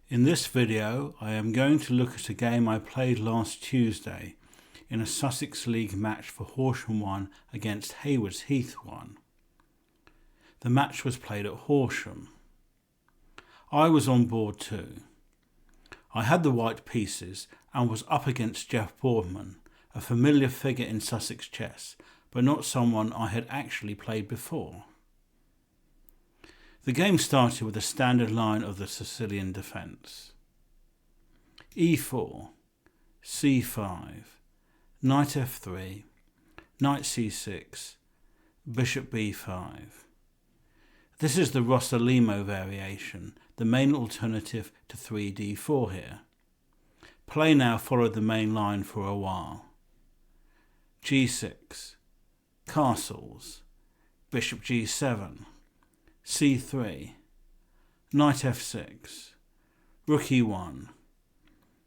In this video I am going to look at a game I played last Tuesday in a Sussex League match for Horsham 1 against Haywards Heath 1. The match was played at Horsham. I was on board too. I had the white pieces and was up against Jeff Boardman, a familiar figure in Sussex chess, but not someone I had actually played before. The game started with a standard line of the Sicilian defence. e4, c5, knight f3, knight c6, bishop b5. This is the Rossolimo variation, the main alternative to 3d4 here. Play now followed the main line for a while. g6, castles, bishop g7, c3, knight f6, rook e1,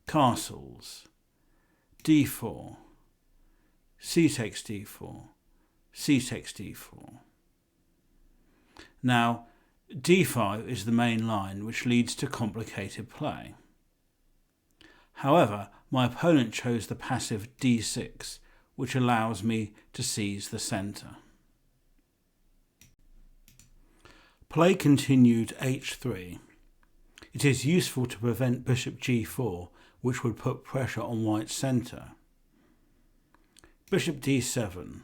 castles, d4, c takes d4, c takes d4. Now, d5 is the main line which leads to complicated play. However, my opponent chose the passive d6, which allows me to seize the centre. Play continued h3. It is useful to prevent bishop g4, which would put pressure on white's centre. Bishop d7,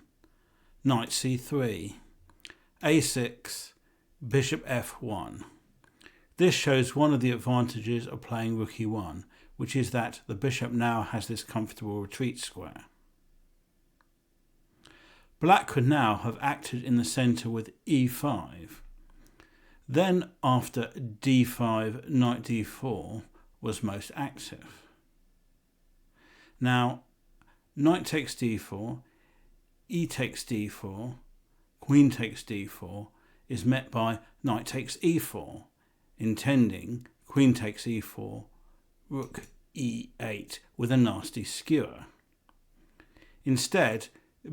knight c3, a6, bishop f1. This shows one of the advantages of playing rook e1, which is that the bishop now has this comfortable retreat square. Black could now have acted in the centre with e5. Then after d5, knight d4 was most active. Now, knight takes d4, e takes d4, queen takes d4 is met by knight takes e4, intending queen takes e4, rook e8 with a nasty skewer. Instead,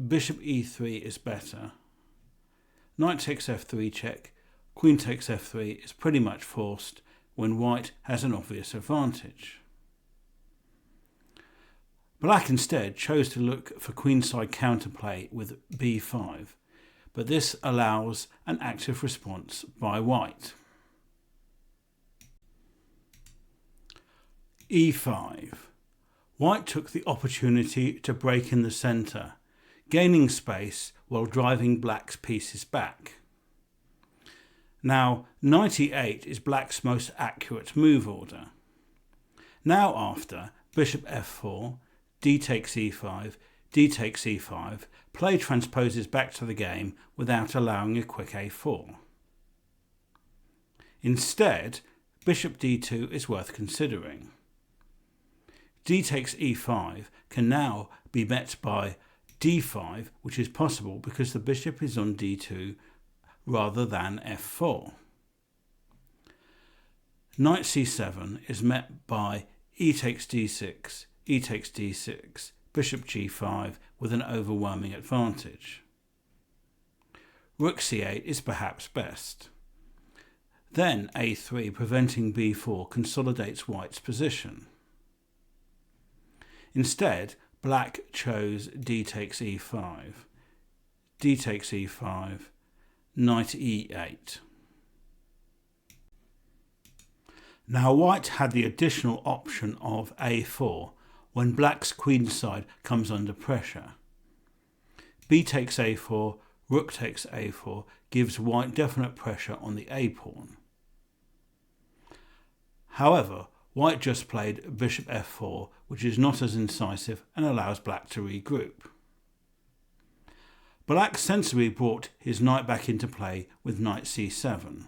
bishop e3 is better. Knight takes f3 check, queen takes f3 is pretty much forced when white has an obvious advantage. Black instead chose to look for queenside counterplay with b5, but this allows an active response by white. e5. White took the opportunity to break in the centre, gaining space while driving black's pieces back. Now, knight e8 is black's most accurate move order. Now after, bishop f4, d takes e5, d takes e5, play transposes back to the game without allowing a quick a4. Instead, bishop d2 is worth considering. D takes e5 can now be met by d5, which is possible because the bishop is on d2 rather than f4. Knight c7 is met by e takes d6, e takes d6, bishop g5 with an overwhelming advantage. Rook c8 is perhaps best. Then a3 preventing b4 consolidates white's position. Instead, black chose d takes e5, d takes e5, knight e8. Now white had the additional option of a4 when black's queenside comes under pressure. b takes a4, rook takes a4 gives white definite pressure on the a pawn. However, white just played bishop f4, which is not as incisive and allows black to regroup. Black sensibly brought his knight back into play with knight c7.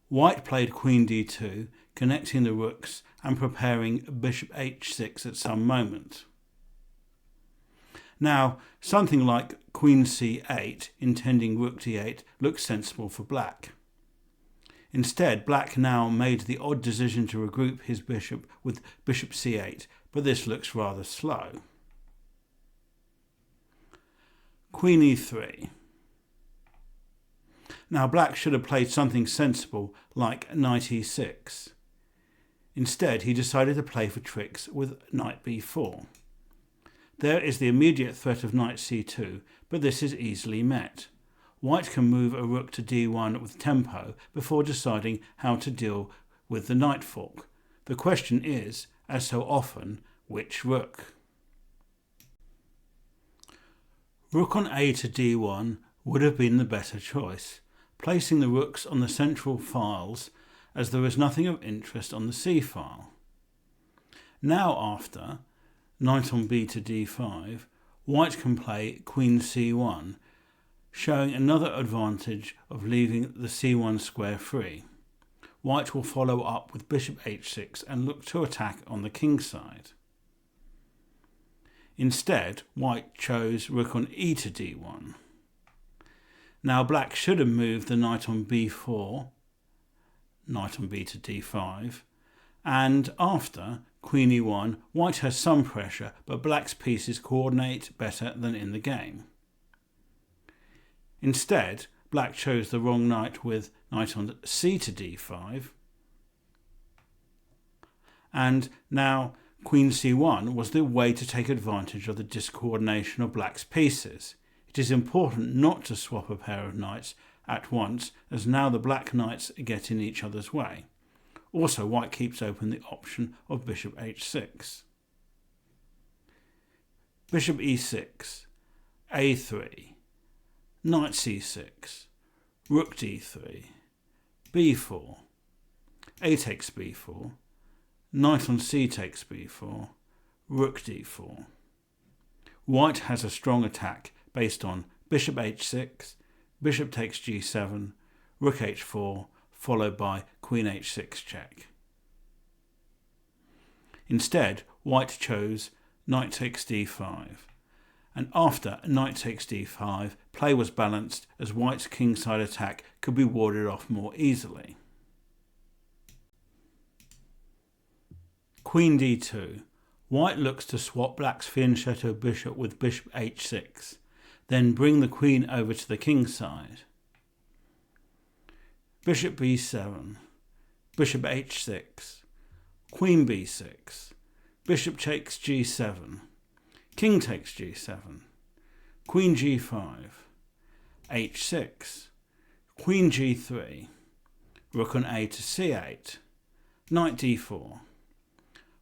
White played queen d2, connecting the rooks and preparing bishop h6 at some moment. Now, something like queen c8, intending rook d8, looks sensible for black. Instead, black now made the odd decision to regroup his bishop with bishop c8, but this looks rather slow. Queen e3. Now black should have played something sensible like knight e6. Instead, he decided to play for tricks with knight b4. There is the immediate threat of knight c2, but this is easily met. White can move a rook to d1 with tempo before deciding how to deal with the knight fork. The question is, as so often, which rook? Rook on a to d1 would have been the better choice, placing the rooks on the central files as there is nothing of interest on the c file. Now after knight on b to d5, White can play queen c1, showing another advantage of leaving the c1 square free. White will follow up with bishop h6 and look to attack on the king side. Instead, White chose rook on e to d1. Now Black should have moved the knight on b4, knight on b to d5, and after queen e1, White has some pressure, but Black's pieces coordinate better than in the game. Instead, Black chose the wrong knight with knight on c to d5, and now queen c1 was the way to take advantage of the discoordination of Black's pieces. It is important not to swap a pair of knights at once, as now the black knights get in each other's way. Also, White keeps open the option of bishop h6. Bishop e6, a3, knight c6, rook d3, b4, a takes b4, knight on c takes b4, rook d4. White has a strong attack based on bishop h6, bishop takes g7, rook h4, followed by queen h6 check. Instead, White chose knight takes d5, and after knight takes d5, play was balanced as White's kingside attack could be warded off more easily. Queen d2. White looks to swap Black's fianchetto bishop with bishop h6, then bring the queen over to the king side. Bishop b7, bishop h6, queen b6, bishop takes g7, king takes g7, queen g5, h6, queen g3, rook on a to c8, knight d4.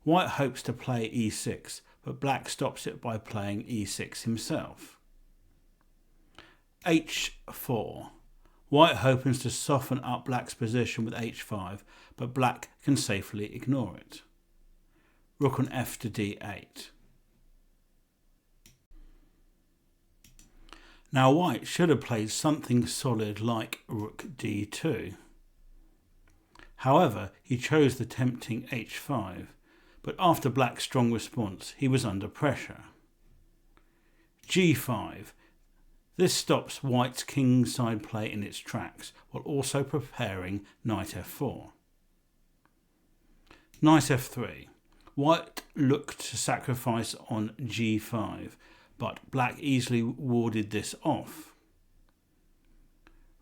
White hopes to play e6, but Black stops it by playing e6 himself. h4. White hopes to soften up Black's position with h5, but Black can safely ignore it. Rook on f to d8. Now White should have played something solid like rook d2. However, he chose the tempting h5, but after Black's strong response, he was under pressure. g5. This stops White's kingside play in its tracks, while also preparing knight f4. Knight f3. White looked to sacrifice on g5, but Black easily warded this off.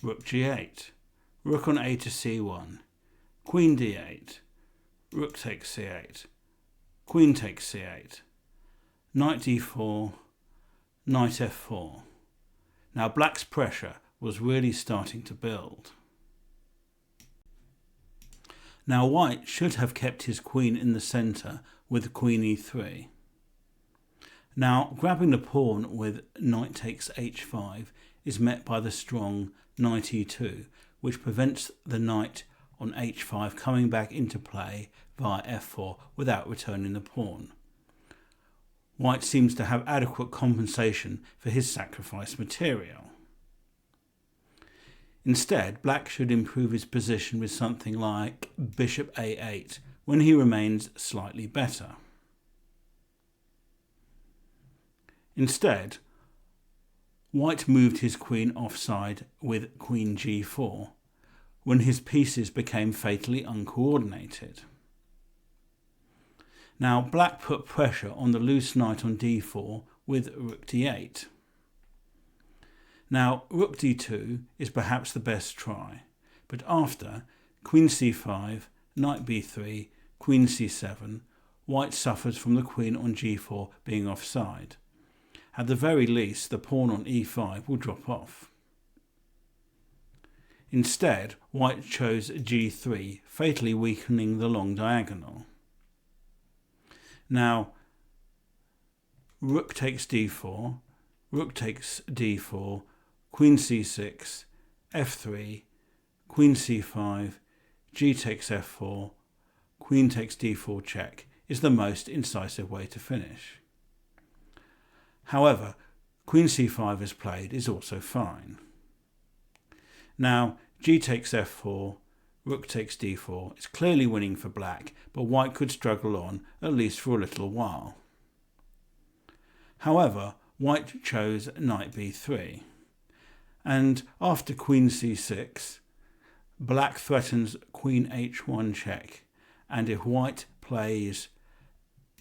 Rook g8. Rook on a to c1. Queen d8. Rook takes c8. Queen takes c8. Knight d4. Knight f4. Now Black's pressure was really starting to build. Now White should have kept his queen in the centre with queen e3. Now grabbing the pawn with knight takes h5 is met by the strong knight e2, which prevents the knight on h5 coming back into play via f4 without returning the pawn. White seems to have adequate compensation for his sacrifice material. Instead, Black should improve his position with something like bishop a8 when he remains slightly better. Instead, White moved his queen offside with queen g4 when his pieces became fatally uncoordinated. Now Black put pressure on the loose knight on d4 with rook d8. Now rook d2 is perhaps the best try, but after queen c5, knight b3, queen c7, white suffers from the queen on g4 being offside. At the very least, the pawn on e5 will drop off. Instead, white chose g3, fatally weakening the long diagonal. Now, rook takes d4, rook takes d4, queen c6, f3, queen c5, g takes f4, queen takes d4 check is the most incisive way to finish. However, queen c5 as played is also fine. Now, g takes f4, rook takes d4 is clearly winning for black, but white could struggle on at least for a little while. However, white chose knight b3, and after queen c6, black threatens queen h1 check, and if white plays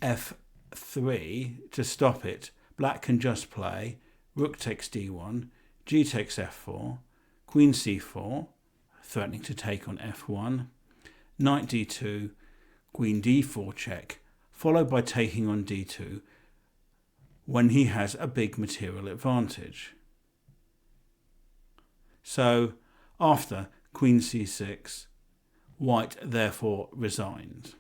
f3 to stop it, black can just play rook takes d1, g takes f4, queen c4, threatening to take on f1, knight d2, queen d4 check, followed by taking on d2 when he has a big material advantage. So, after queen c6, white therefore resigned.